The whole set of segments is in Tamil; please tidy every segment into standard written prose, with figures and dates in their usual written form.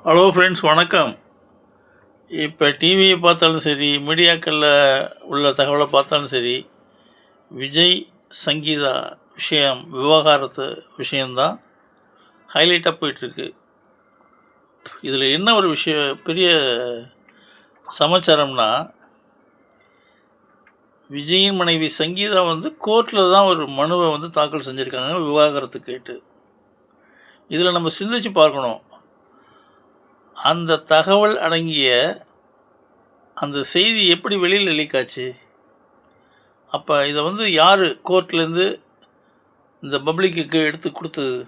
ஹலோ ஃப்ரெண்ட்ஸ், வணக்கம். இப்போ டிவியை பார்த்தாலும் சரி, மீடியாக்களில் உள்ள தகவலை பார்த்தாலும் சரி, விஜய் சங்கீதா விவகாரத்து விஷயந்தான் ஹைலைட்டாக போயிட்டுருக்கு. இதில் என்ன ஒரு பெரிய சமாச்சாரம்னா, விஜயின் மனைவி சங்கீதா கோர்ட்டில் தான் ஒரு மனுவை தாக்கல் செஞ்சுருக்காங்க விவாகரத்து கேட்டு. இதில் நம்ம சிந்திச்சு பார்க்கணும். அந்த தகவல் அடங்கிய அந்த செய்தி எப்படி வெளியில் லீக் ஆச்சு? அப்போ இதை யார் கோர்ட்லேருந்து இந்த பப்ளிக்கு எடுத்து கொடுத்தது?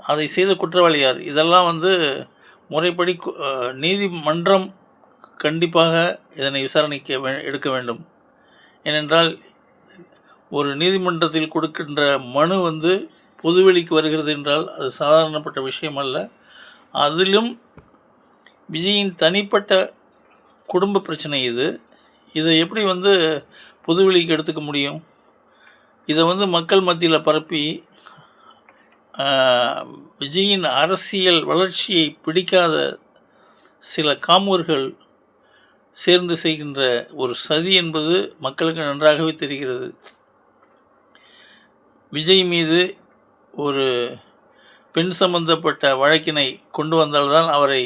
அதை செய்த குற்றவாளி யார்? இதெல்லாம் முறைப்படி நீதிமன்றம் கண்டிப்பாக இதனை விசாரணைக்கு எடுக்க வேண்டும். ஏனென்றால் ஒரு நீதிமன்றத்தில் கொடுக்கின்ற மனு பொதுவெளிக்கு வருகிறது என்றால் அது சாதாரணப்பட்ட விஷயம் அல்ல. அதிலும் விஜயின் தனிப்பட்ட குடும்ப பிரச்சனை இதை எப்படி பொதுவெளிக்கு எடுத்துக்க முடியும்? இதை மக்கள் மத்தியில் பரப்பி விஜயின் அரசியல் வளர்ச்சியை பிடிக்காத சில காமூர்கள் சேர்ந்து செய்கின்ற ஒரு சதி என்பது மக்களுக்கு நன்றாகவே தெரிகிறது. விஜய் மீது ஒரு பெண் சம்பந்தப்பட்ட வழக்கினை கொண்டு வந்தால்தான் அவரை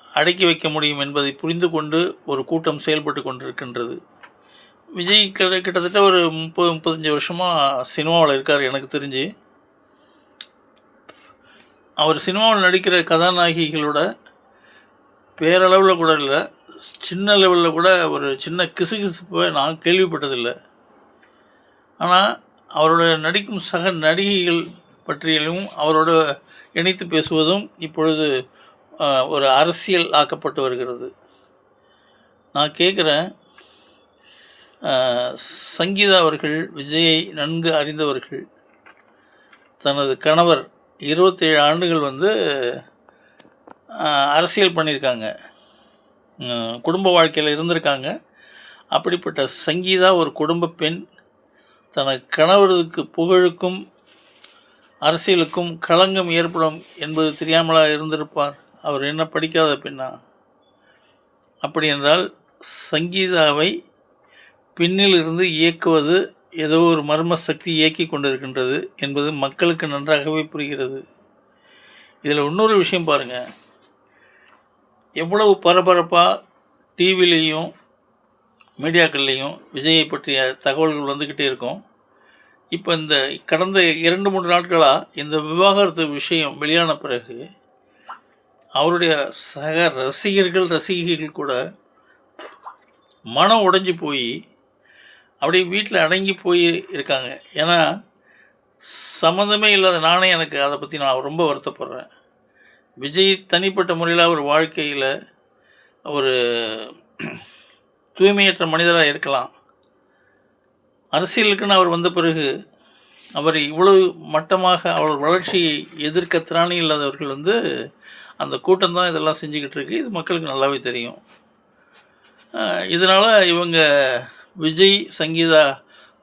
அடக்கி வைக்க முடியும் என்பதை புரிந்து கொண்டு ஒரு கூட்டம் செயல்பட்டு கொண்டிருக்கின்றது. விஜய் கிட்டத்தட்ட ஒரு 30-35 வருஷமாக சினிமாவில் இருக்கார். எனக்கு தெரிஞ்சு அவர் சினிமாவில் நடிக்கிற கதாநாயகிகளோட பேரளவில் கூட இல்லை, சின்ன லெவலில் கூட ஒரு சின்ன கிசுகிசுப்பை நான் கேள்விப்பட்டதில்லை. ஆனால் அவரோட நடிக்கும் சக நடிகைகள் பற்றியும் அவரோட இணைத்து பேசுவதும் இப்பொழுது ஒரு அரசியல் ஆக்கப்பட்டு வருகிறது. நான் கேட்குறேன், சங்கீதா அவர்கள் விஜயை நன்கு அறிந்தவர்கள். தனது கணவர் 27 ஆண்டுகள் அரசியல் பண்ணியிருக்காங்க, குடும்ப வாழ்க்கையில் இருந்திருக்காங்க. அப்படிப்பட்ட சங்கீதா ஒரு குடும்ப பெண் தனது கணவருக்கு புகழுக்கும் அரசியலுக்கும் களங்கம் ஏற்படும் என்பது தெரியாமலாக இருந்திருப்பார். அவர் என்ன படிக்காத பெண்ணா? அப்படி என்றால் சங்கீதாவை பின்னில் இருந்து இயக்குவது ஏதோ ஒரு மர்ம சக்தி இயக்கி கொண்டிருக்கின்றது என்பது மக்களுக்கு நன்றாகவே புரிகிறது. இதில் இன்னொரு விஷயம் பாருங்கள், எவ்வளவு பரபரப்பாக டிவிலேயும் மீடியாக்கள்லேயும் விஜயை பற்றிய தகவல்கள் வந்துக்கிட்டே இருக்கும். இப்போ இந்த கடந்த 2-3 நாட்களாக இந்த விவாகரத்து விஷயம் வெளியான பிறகு அவருடைய சக ரசிகைகள் கூட மனம் உடைஞ்சி போய் அப்படியே வீட்டில் அடங்கி போய் இருக்காங்க. ஏன்னா சம்மந்தமே இல்லாத நானே எனக்கு அதை பற்றி நான் ரொம்ப வருத்தப்படுறேன். விஜய் தனிப்பட்ட முறையில் அவர் வாழ்க்கையில் ஒரு தூய்மையற்ற மனிதராக இருக்கலாம். அரசியலுக்குன்னு அவர் வந்த பிறகு அவர் இவ்வளவு மட்டமாக அவர் வளர்ச்சியை எதிர்க்க திராணி இல்லாதவர்கள் அந்த கூட்டம் தான் இதெல்லாம் செஞ்சுக்கிட்டு இருக்கு. இது மக்களுக்கு நல்லாவே தெரியும். இதனால் இவங்க விஜய் சங்கீதா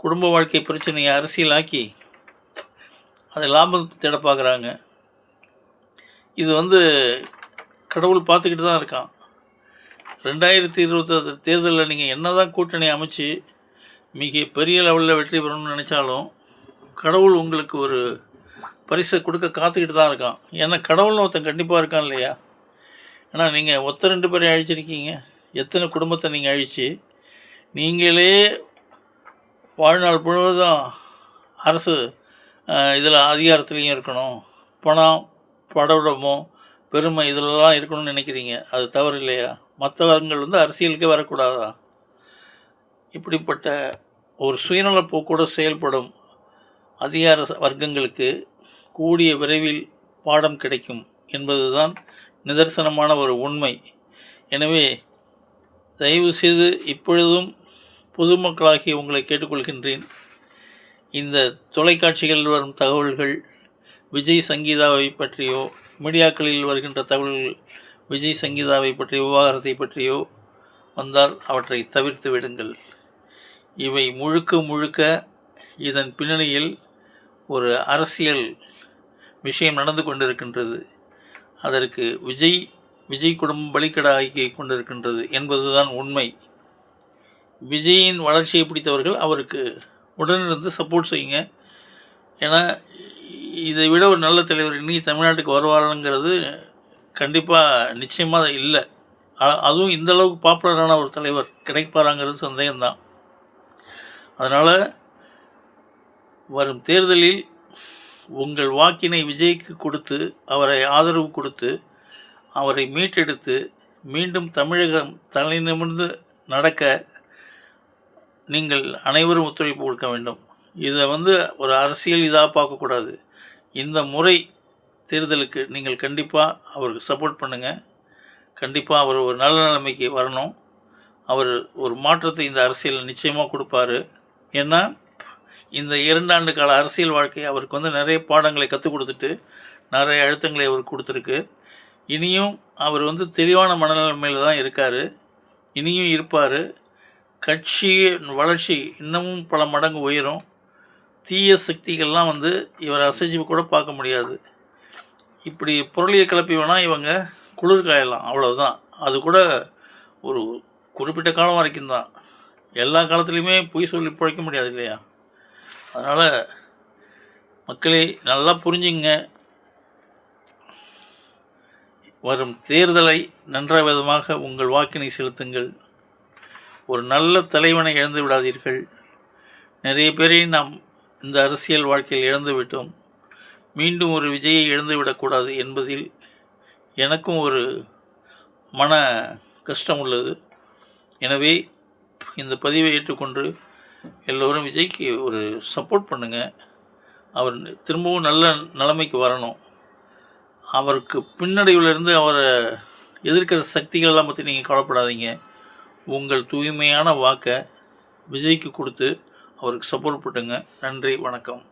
குடும்ப வாழ்க்கை பிரச்சனையை அரசியலாக்கி அதை லாபம் தேட பார்க்குறாங்க. இது கடவுள் பார்த்துக்கிட்டு தான் இருக்கான். 2026 தேர்தலில் நீங்கள் என்ன தான் கூட்டணி அமைச்சு மிக பெரிய லெவலில் வெற்றி பெறணும்னு நினச்சாலும் கடவுள் உங்களுக்கு ஒரு பரிசை கொடுக்க காத்துக்கிட்டு தான் இருக்கான். ஏன்னா கடவுள்னு ஒருத்தன் கண்டிப்பாக இருக்கான் இல்லையா? ஏன்னா நீங்கள் 2 பேரை அழிச்சிருக்கீங்க, எத்தனை குடும்பத்தை நீங்கள் அழித்து நீங்களே வாழ்நாள் முழுவதும் அரசு இதில் அதிகாரத்துலேயும் இருக்கணும், பணம் படவிடமோ பெருமை இதிலெல்லாம் இருக்கணும்னு நினைக்கிறீங்க. அது தவறு இல்லையா? மற்றவர்கள் அரசியலுக்கே வரக்கூடாதா? இப்படிப்பட்ட ஒரு சுயநலப்போக்கோடு செயல்படும் அதிகார வர்க்கங்களுக்கு கூடிய விரைவில் பாடம் கிடைக்கும் என்பதுதான் நிதர்சனமான ஒரு உண்மை. எனவே தயவு செய்து இப்பொழுதும் பொதுமக்களாகி உங்களை கேட்டுக்கொள்கின்றேன். இந்த தொலைக்காட்சிகளில் வரும் தகவல்கள் விஜய் சங்கீதாவை பற்றியோ, மீடியாக்களில் வருகின்ற தகவல்கள் விஜய் சங்கீதாவை பற்றிய விவகாரத்தை பற்றியோ வந்தால் அவற்றை தவிர்த்து விடுங்கள். இவை முழுக்க இதன் பின்னணியில் ஒரு அரசியல் விஷயம் நடந்து கொண்டிருக்கின்றது. அதற்கு விஜய் குடும்பம் பலிக்கடாக்கி கொண்டிருக்கின்றது என்பதுதான் உண்மை. விஜயின் வளர்ச்சியை பிடித்தவர்கள் அவருக்கு உடனிருந்து சப்போர்ட் செய்யுங்க. ஏன்னா இதை விட ஒரு நல்ல தலைவர் இன்றைக்கி தமிழ்நாட்டுக்கு வருவாருங்கிறது கண்டிப்பாக நிச்சயமாக இல்லை. அதுவும் இந்தளவுக்கு பாப்புலரான ஒரு தலைவர் கிடைப்பாராங்கிறது சந்தேகம்தான். அதனால் வரும் தேர்தலில் உங்கள் வாக்கினை விஜய்க்கு கொடுத்து அவரை ஆதரவு கொடுத்து அவரை மீட்டெடுத்து மீண்டும் தமிழகம் தலை நிமிர்ந்து நடக்க நீங்கள் அனைவரும் ஒத்துழைப்பு கொடுக்க வேண்டும். இதை ஒரு அரசியல் இதாக பார்க்கக்கூடாது. இந்த முறை தேர்தலுக்கு நீங்கள் கண்டிப்பாக அவருக்கு சப்போர்ட் பண்ணுங்கள். கண்டிப்பாக அவர் ஒரு நல்ல நிலைமைக்கு வரணும். அவர் ஒரு மாற்றத்தை இந்த அரசியலில் நிச்சயமாக கொடுப்பார். ஏன்னா இந்த 2 ஆண்டு கால அரசியல் வாழ்க்கை அவருக்கு நிறைய பாடங்களை கற்றுக் கொடுத்துட்டு நிறைய அழுத்தங்களை அவர் கொடுத்துருக்கு. இனியும் அவர் தெளிவான மனநிலைமையில் தான் இருக்கார், இனியும் இருப்பார். கட்சி வளர்ச்சி இன்னமும் பல மடங்கு உயரும். தீய சக்திகள்லாம் இவரை அசைச்சு கூட பார்க்க முடியாது. இப்படி பொருளியை கிளப்பி வேணால் இவங்க குளிர் காயலாம், அவ்வளோதான். அது கூட ஒரு குறிப்பிட்ட காலம் வரைக்கும் தான். எல்லா காலத்துலேயுமே பொய் சொல்லி பிழைக்க முடியாது இல்லையா? அதனால் மக்களே நல்லா புரிஞ்சுங்க. வரும் தேர்தலை நன்ற விதமாக உங்கள் வாக்கினை செலுத்துங்கள். ஒரு நல்ல தலைவனை இழந்து விடாதீர்கள். நிறைய பேரை நாம் இந்த அரசியல் வாழ்க்கையில் இழந்து விட்டோம். மீண்டும் ஒரு விஜயை இழந்து விடக்கூடாது என்பதில் எனக்கும் ஒரு மன கஷ்டம் உள்ளது. எனவே இந்த பதிவை ஏற்றுக்கொண்டு எல்லோரும் விஜய்க்கு ஒரு சப்போர்ட் பண்ணுங்கள். அவர் திரும்பவும் நல்ல நிலைமைக்கு வரணும். அவருக்கு பின்னடைவிலிருந்து அவரை எதிர்க்கிற சக்திகளெல்லாம் பற்றி நீங்கள் கவலைப்படாதீங்க. உங்கள் தூய்மையான வாக்கை விஜய்க்கு கொடுத்து அவருக்கு சப்போர்ட் பண்ணுங்க. நன்றி, வணக்கம்.